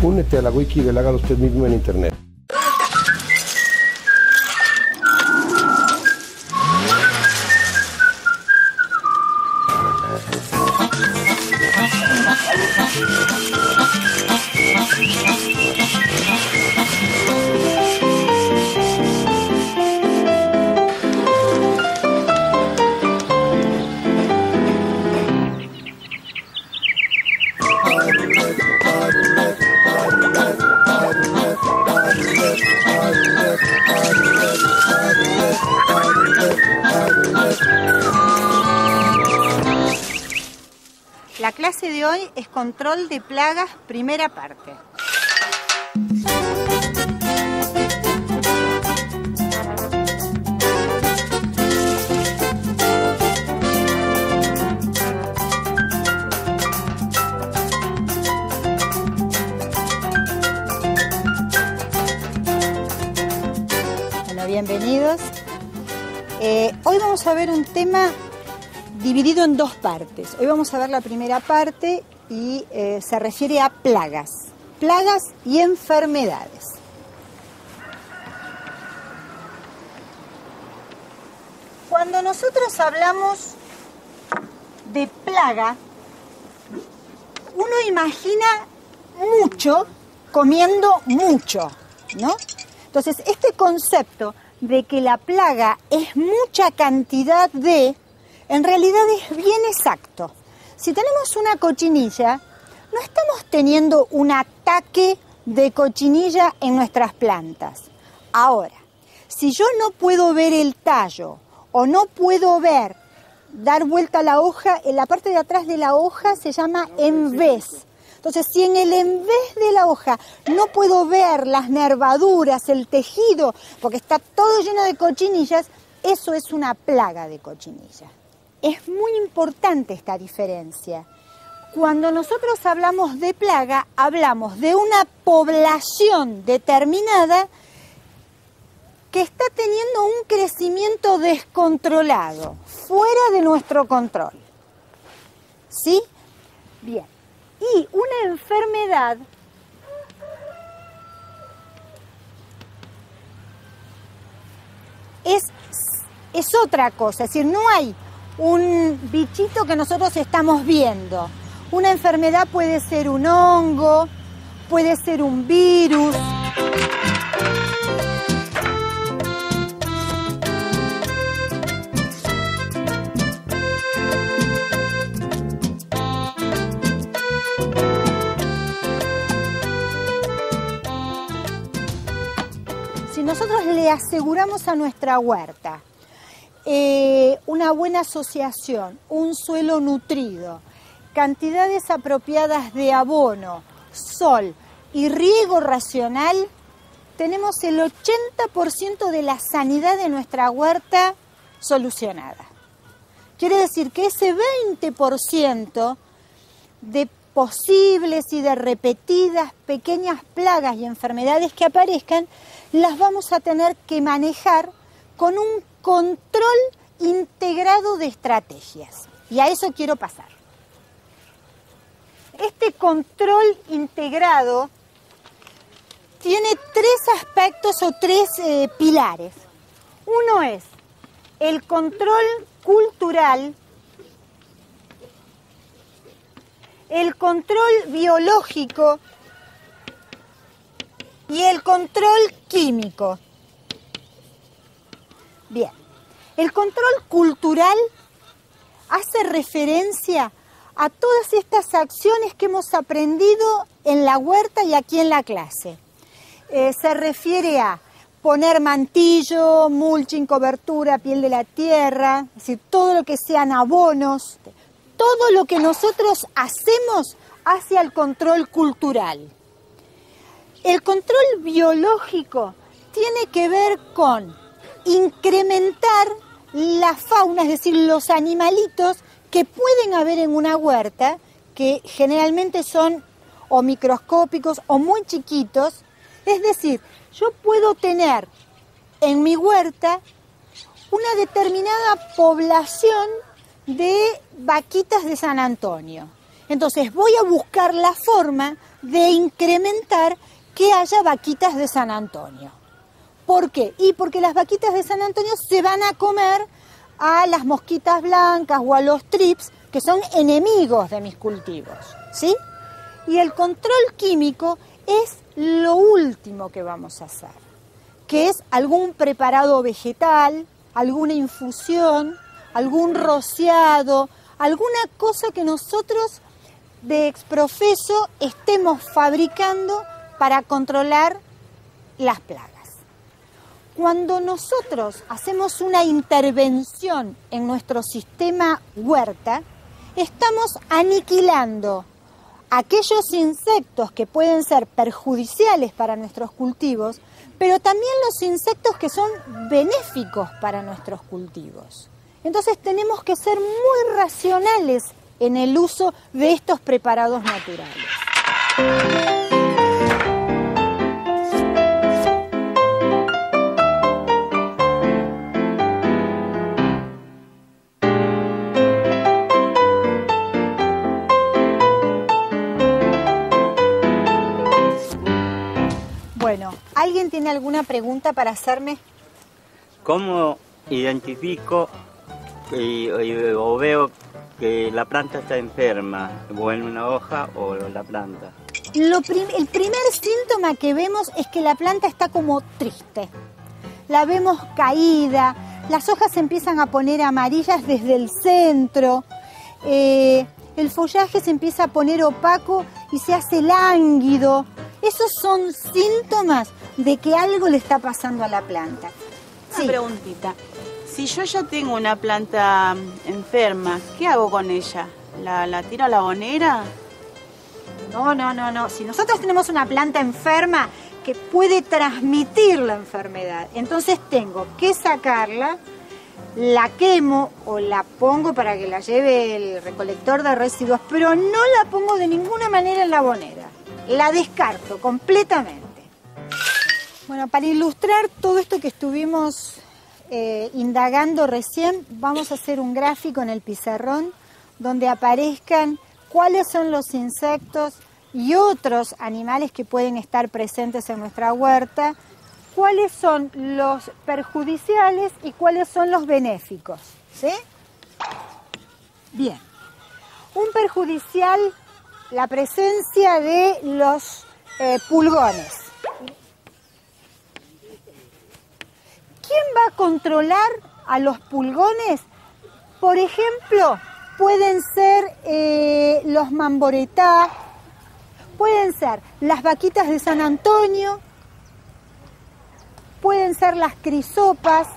Únete a la wiki del Hágalo Usted Mismo en internet. La clase de hoy es control de plagas, primera parte. Bueno, bienvenidos. Hoy vamos a ver un tema dividido en dos partes. Hoy vamos a ver la primera parte y se refiere a plagas y enfermedades. Cuando nosotros hablamos de plaga, uno imagina mucho comiendo mucho, ¿no? Entonces, este concepto de que la plaga es mucha cantidad de, en realidad es bien exacto. Si tenemos una cochinilla, no estamos teniendo un ataque de cochinilla en nuestras plantas. Ahora, si yo no puedo ver el tallo o no puedo dar vuelta a la hoja, en la parte de atrás de la hoja se llama envés. Entonces, si en el envés de la hoja no puedo ver las nervaduras, el tejido, porque está todo lleno de cochinillas, eso es una plaga de cochinilla. Es muy importante esta diferencia. Cuando nosotros hablamos de plaga, hablamos de una población determinada que está teniendo un crecimiento descontrolado, fuera de nuestro control. ¿Sí? Bien. Y una enfermedad es otra cosa, es decir, no hay un bichito que nosotros estamos viendo. Una enfermedad puede ser un hongo, puede ser un virus. Si nosotros le aseguramos a nuestra huerta una buena asociación, un suelo nutrido, cantidades apropiadas de abono, sol y riego racional, tenemos el 80% de la sanidad de nuestra huerta solucionada. Quiere decir que ese 20% de posibles y de repetidas pequeñas plagas y enfermedades que aparezcan, las vamos a tener que manejar con un control integrado de estrategias. Y a eso quiero pasar. Este control integrado tiene tres aspectos o tres pilares. Uno es el control cultural, el control biológico y el control químico. Bien, el control cultural hace referencia a todas estas acciones que hemos aprendido en la huerta y aquí en la clase. Se refiere a poner mantillo, mulching, cobertura, piel de la tierra, es decir, todo lo que sean abonos, todo lo que nosotros hacemos hacia el control cultural. El control biológico tiene que ver con incrementar la fauna, es decir, los animalitos que pueden haber en una huerta, que generalmente son o microscópicos o muy chiquitos. Es decir, yo puedo tener en mi huerta una determinada población de vaquitas de San Antonio. Entonces voy a buscar la forma de incrementar que haya vaquitas de San Antonio. ¿Por qué? Y porque las vaquitas de San Antonio se van a comer a las mosquitas blancas o a los trips, que son enemigos de mis cultivos, ¿sí? Y el control químico es lo último que vamos a hacer, que es algún preparado vegetal, alguna infusión, algún rociado, alguna cosa que nosotros de exprofeso estemos fabricando para controlar las plagas. Cuando nosotros hacemos una intervención en nuestro sistema huerta, estamos aniquilando aquellos insectos que pueden ser perjudiciales para nuestros cultivos, pero también los insectos que son benéficos para nuestros cultivos. Entonces tenemos que ser muy racionales en el uso de estos preparados naturales. Bueno, ¿alguien tiene alguna pregunta para hacerme? ¿Cómo identifico o veo que la planta está enferma, o en una hoja o la planta? El primer síntoma que vemos es que la planta está como triste. La vemos caída, las hojas se empiezan a poner amarillas desde el centro, el follaje se empieza a poner opaco y se hace lánguido. Esos son síntomas de que algo le está pasando a la planta. Una preguntita. Si yo ya tengo una planta enferma, ¿qué hago con ella? ¿La tiro a la bonera? No. Si nosotros tenemos una planta enferma que puede transmitir la enfermedad, entonces tengo que sacarla, la quemo o la pongo para que la lleve el recolector de residuos, pero no la pongo de ninguna manera en la bonera. La descarto completamente. Bueno, para ilustrar todo esto que estuvimos indagando recién, vamos a hacer un gráfico en el pizarrón donde aparezcan cuáles son los insectos y otros animales que pueden estar presentes en nuestra huerta, cuáles son los perjudiciales y cuáles son los benéficos, ¿sí? Bien. Un perjudicial, la presencia de los pulgones. ¿Quién va a controlar a los pulgones? Por ejemplo, pueden ser los mamboretá, pueden ser las vaquitas de San Antonio, pueden ser las crisopas.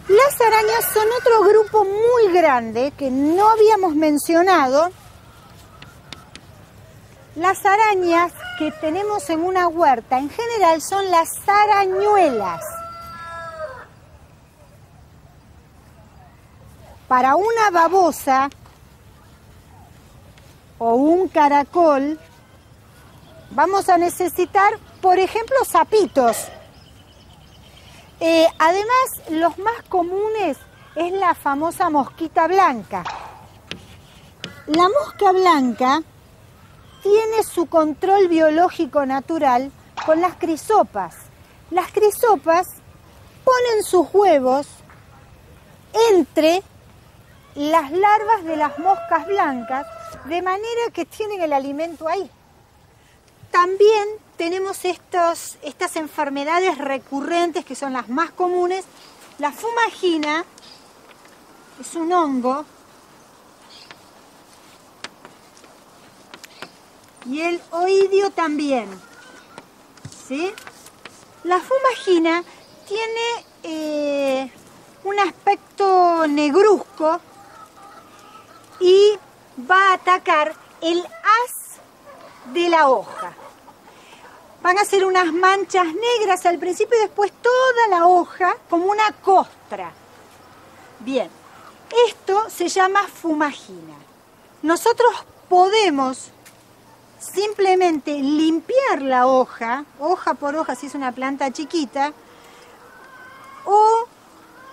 Las arañas son otro grupo muy grande que no habíamos mencionado. Las arañas que tenemos en una huerta en general son las arañuelas. Para una babosa o un caracol vamos a necesitar, por ejemplo, sapitos. Además, los más comunes es la famosa mosquita blanca. La mosca blanca tiene su control biológico natural con las crisopas. Las crisopas ponen sus huevos entre las larvas de las moscas blancas, de manera que tienen el alimento ahí. También tenemos estas enfermedades recurrentes que son las más comunes. La fumagina es un hongo y el oidio también, ¿sí? La fumagina tiene un aspecto negruzco y va a atacar el haz de la hoja. Van a ser unas manchas negras al principio y después toda la hoja como una costra. Bien, esto se llama fumagina. Nosotros podemos simplemente limpiar la hoja por hoja si es una planta chiquita, o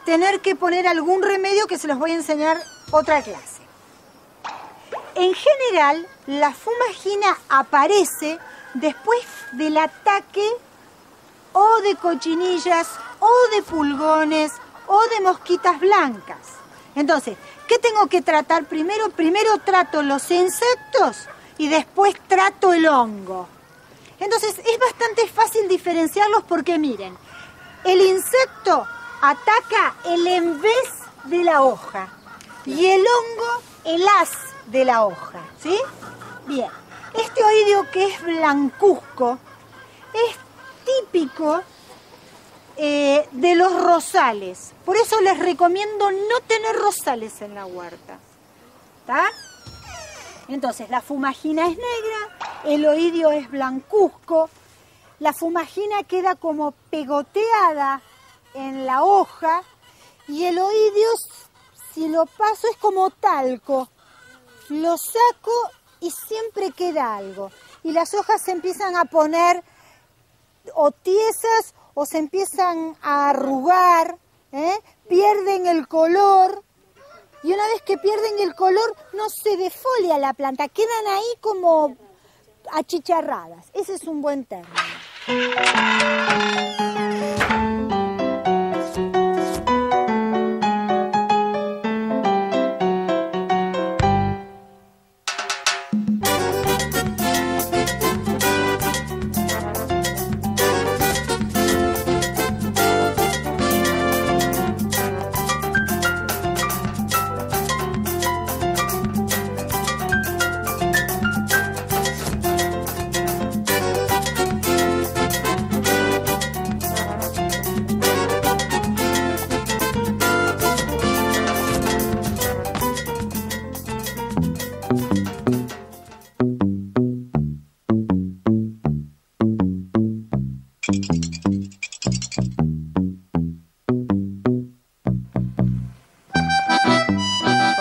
tener que poner algún remedio que se los voy a enseñar otra clase. En general, la fumagina aparece después del ataque o de cochinillas, o de pulgones, o de mosquitas blancas. Entonces, ¿qué tengo que tratar primero? Primero trato los insectos y después trato el hongo. Entonces, es bastante fácil diferenciarlos porque, miren, el insecto ataca el envés de la hoja y el hongo el haz de la hoja, ¿sí? Bien, este oidio que es blancuzco es típico de los rosales. Por eso les recomiendo no tener rosales en la huerta. ¿Está? Entonces, la fumagina es negra, el oidio es blancuzco, la fumagina queda como pegoteada en la hoja y el oidio, si lo paso, es como talco. Lo saco y siempre queda algo. Y las hojas se empiezan a poner o tiesas o se empiezan a arrugar, pierden el color. Y una vez que pierden el color, no se defolia la planta, quedan ahí como achicharradas. Ese es un buen término.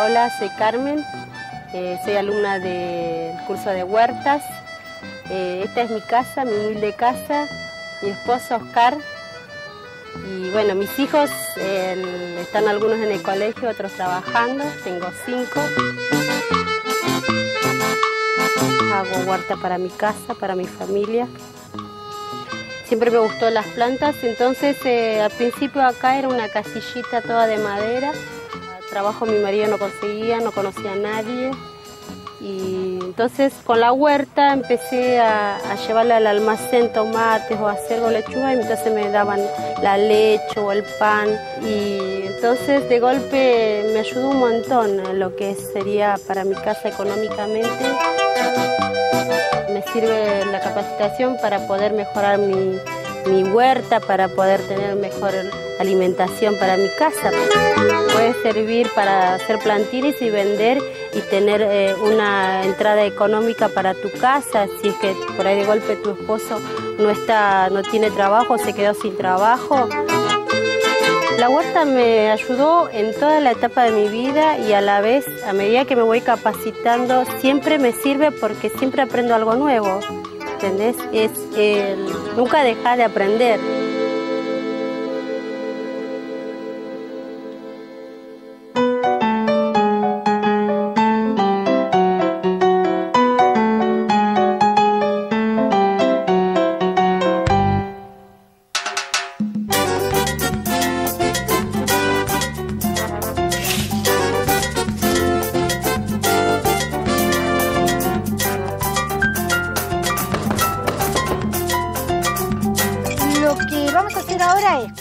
Hola, soy Carmen, soy alumna del curso de huertas. Esta es mi casa, mi humilde casa, mi esposo Oscar. Y bueno, mis hijos están algunos en el colegio, otros trabajando, tengo 5. Hago huerta para mi casa, para mi familia. Siempre me gustó las plantas, entonces al principio acá era una casillita toda de madera. Trabajo mi marido no conseguía, no conocía a nadie. Y entonces con la huerta empecé a llevarle al almacén tomates o hacer lechuga y entonces me daban la leche o el pan. Y entonces de golpe me ayudó un montón en lo que sería para mi casa económicamente. Me sirve la capacitación para poder mejorar mi huerta, para poder tener mejor alimentación para mi casa. Puede servir para hacer plantines y vender y tener una entrada económica para tu casa, si es que por ahí de golpe tu esposo no tiene trabajo, se quedó sin trabajo. La huerta me ayudó en toda la etapa de mi vida y a la vez, a medida que me voy capacitando, siempre me sirve porque siempre aprendo algo nuevo, ¿entendés? Nunca dejar de aprender.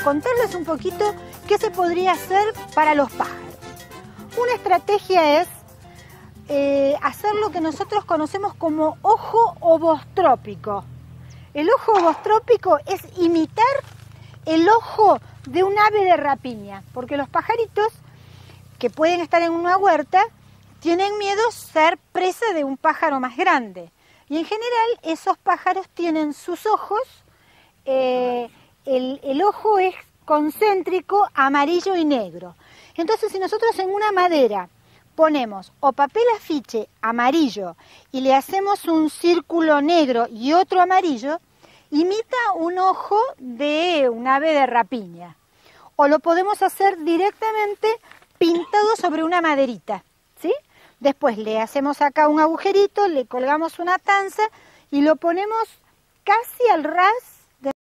Contarles un poquito qué se podría hacer para los pájaros. Una estrategia es hacer lo que nosotros conocemos como ojo ovostrópico. El ojo ovostrópico es imitar el ojo de un ave de rapiña, porque los pajaritos que pueden estar en una huerta tienen miedo a ser presa de un pájaro más grande. Y en general esos pájaros tienen sus ojos, el ojo es concéntrico, amarillo y negro. Entonces, si nosotros en una madera ponemos o papel afiche amarillo y le hacemos un círculo negro y otro amarillo, imita un ojo de un ave de rapiña. O lo podemos hacer directamente pintado sobre una maderita, ¿sí? Después le hacemos acá un agujerito, le colgamos una tanza y lo ponemos casi al ras